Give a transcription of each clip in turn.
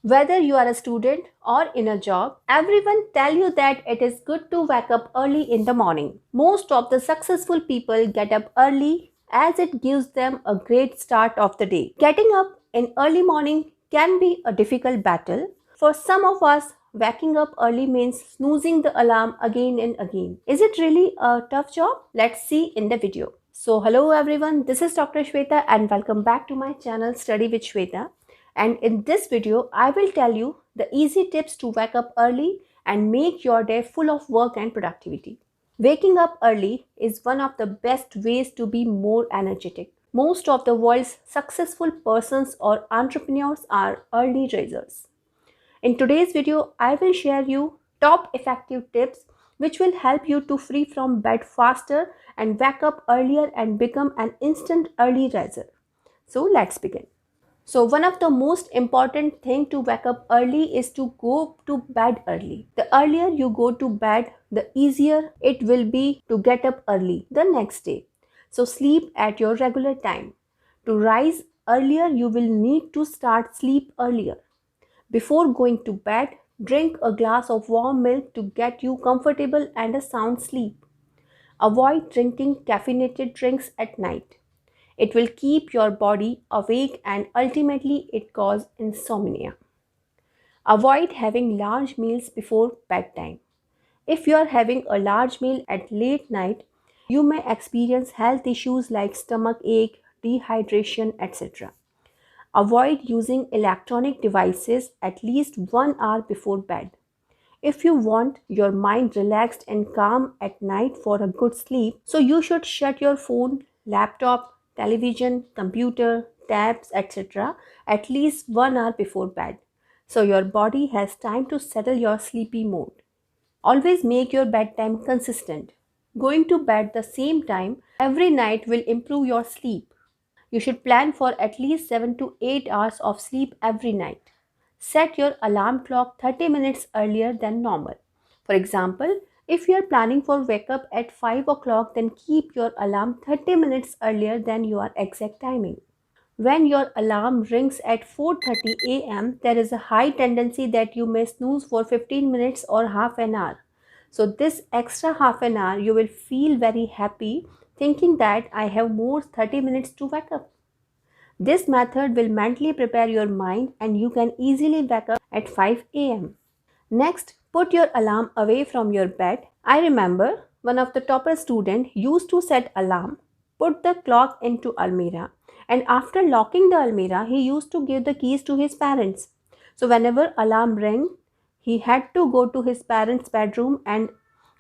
Whether you are a student or in a job, everyone tell you that it is good to wake up early in the morning. Most of the successful people get up early as it gives them a great start of the day. Getting up in early morning can be a difficult battle. For some of us, waking up early means snoozing the alarm again and again. Is it really a tough job? Let's see in the video. So hello everyone, this is Dr. Shweta and welcome back to my channel Study with Shweta. And in this video, I will tell you the easy tips to wake up early and make your day full of work and productivity. Waking up early is one of the best ways to be more energetic. Most of the world's successful persons or entrepreneurs are early risers. In today's video, I will share you top effective tips which will help you to free from bed faster and wake up earlier and become an instant early riser. So let's begin. So one of the most important thing to wake up early is to go to bed early. The earlier you go to bed, the easier it will be to get up early the next day. So sleep at your regular time. To rise earlier, you will need to start sleep earlier. Before going to bed, drink a glass of warm milk to get you comfortable and a sound sleep. Avoid drinking caffeinated drinks at night. It will keep your body awake and ultimately it causes insomnia. Avoid having large meals before bedtime. If you are having a large meal at late night, you may experience health issues like stomach ache, dehydration, etc. Avoid using electronic devices at least 1 hour before bed. If you want your mind relaxed and calm at night for a good sleep, so you should shut your phone, laptop, television, computer, tabs, etc. at least 1 hour before bed. So your body has time to settle your sleepy mode. Always make your bedtime consistent. Going to bed the same time every night will improve your sleep. You should plan for at least 7 to 8 hours of sleep every night. Set your alarm clock 30 minutes earlier than normal. For example, if you are planning for wake up at 5 o'clock, then keep your alarm 30 minutes earlier than your exact timing. When your alarm rings at 4:30 a.m., there is a high tendency that you may snooze for 15 minutes or half an hour. So this extra half an hour you will feel very happy thinking that I have more 30 minutes to wake up. This method will mentally prepare your mind and you can easily wake up at 5 a.m. Next, put your alarm away from your bed. I remember one of the topper student used to set alarm, put the clock into almirah, and after locking the almirah, he used to give the keys to his parents. So whenever alarm rang, he had to go to his parents' bedroom and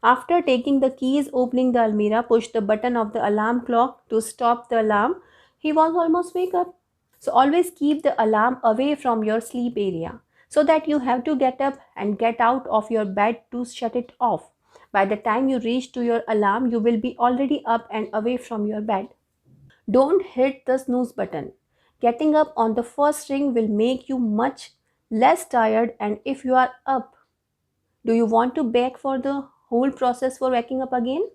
after taking the keys, opening the almirah, push the button of the alarm clock to stop the alarm, he was almost wake up. So always keep the alarm away from your sleep area so that you have to get up and get out of your bed to shut it off. By the time you reach to your alarm, you will be already up and away from your bed. Don't hit the snooze button. Getting up on the first ring will make you much less tired, and if you are up, do you want to beg for the whole process for waking up again?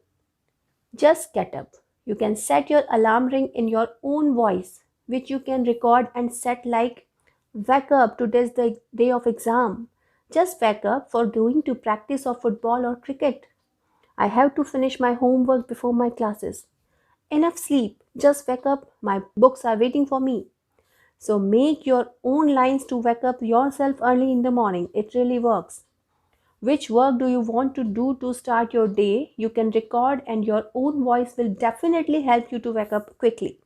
Just get up. You can set your alarm ring in your own voice, which you can record and set like, wake up, today's the day of exam. Just wake up for going to practice of football or cricket. I have to finish my homework before my classes. Enough sleep. Just wake up. My books are waiting for me. So make your own lines to wake up yourself early in the morning. It really works. Which work do you want to do to start your day? You can record and your own voice will definitely help you to wake up quickly.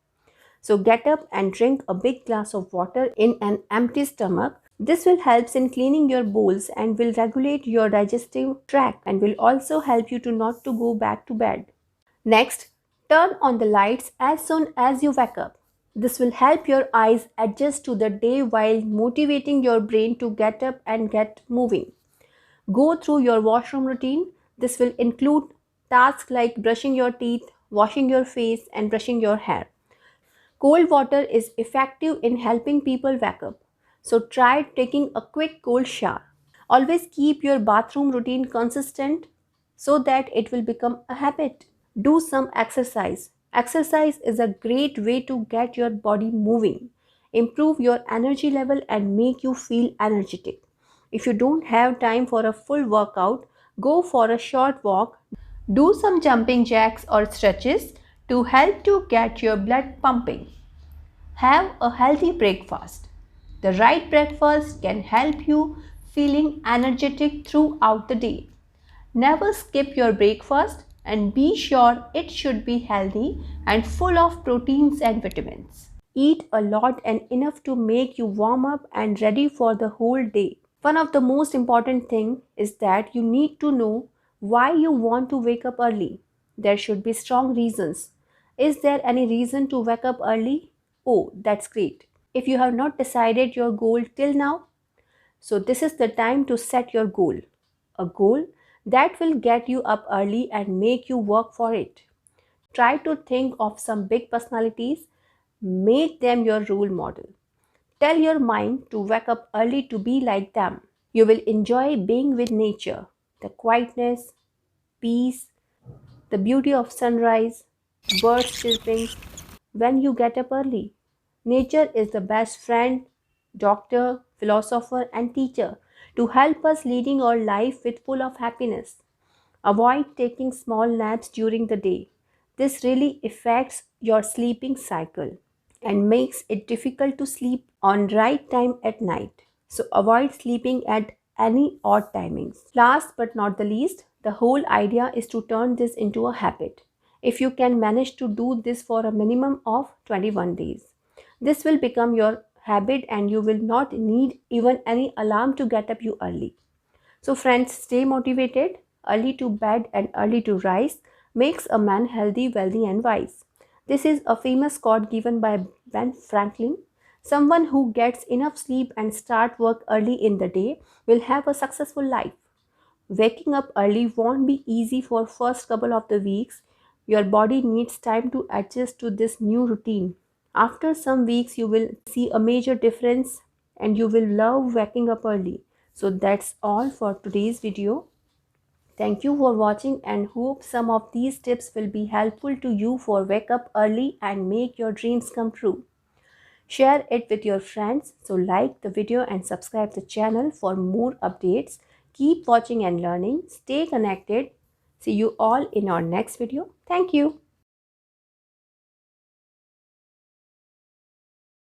So get up and drink a big glass of water in an empty stomach. This will help in cleaning your bowels and will regulate your digestive tract and will also help you to not to go back to bed. Next, turn on the lights as soon as you wake up. This will help your eyes adjust to the day while motivating your brain to get up and get moving. Go through your washroom routine. This will include tasks like brushing your teeth, washing your face, and brushing your hair. Cold water is effective in helping people wake up. So try taking a quick cold shower. Always keep your bathroom routine consistent so that it will become a habit. Do some exercise. Exercise is a great way to get your body moving. improve your energy level, and make you feel energetic. If you don't have time for a full workout, go for a short walk. Do some jumping jacks or stretches to help to get your blood pumping. Have a healthy breakfast. The right breakfast can help you feeling energetic throughout the day. Never skip your breakfast and be sure it should be healthy and full of proteins and vitamins. Eat a lot and enough to make you warm up and ready for the whole day. One of the most important thing is that you need to know why you want to wake up early. There should be strong reasons. Is there any reason to wake up early? Oh, that's great. If you have not decided your goal till now, so this is the time to set your goal. A goal that will get you up early and make you work for it. Try to think of some big personalities, make them your role model. Tell your mind to wake up early to be like them. You will enjoy being with nature, the quietness, peace, the beauty of sunrise, birds chirping when you get up early. Nature is the best friend, doctor, philosopher, and teacher to help us leading our life with full of happiness. Avoid taking small naps during the day. This really affects your sleeping cycle and makes it difficult to sleep on right time at night. So avoid sleeping at any odd timings. Last but not the least, the whole idea is to turn this into a habit. If you can manage to do this for a minimum of 21 days, this will become your habit and you will not need even any alarm to get up you early. So friends, stay motivated. Early to bed and early to rise makes a man healthy, wealthy and wise. This is a famous quote given by Ben Franklin. Someone who gets enough sleep and start work early in the day will have a successful life. Waking up early won't be easy for first couple of the weeks. Your body needs time to adjust to this new routine. After some weeks you will see a major difference and you will love waking up early. So that's all for today's video. Thank you for watching and hope some of these tips will be helpful to you for wake up early and make your dreams come true. Share it with your friends. So like the video and subscribe the channel for more updates. Keep watching and learning. Stay connected. See you all in our next video. Thank you.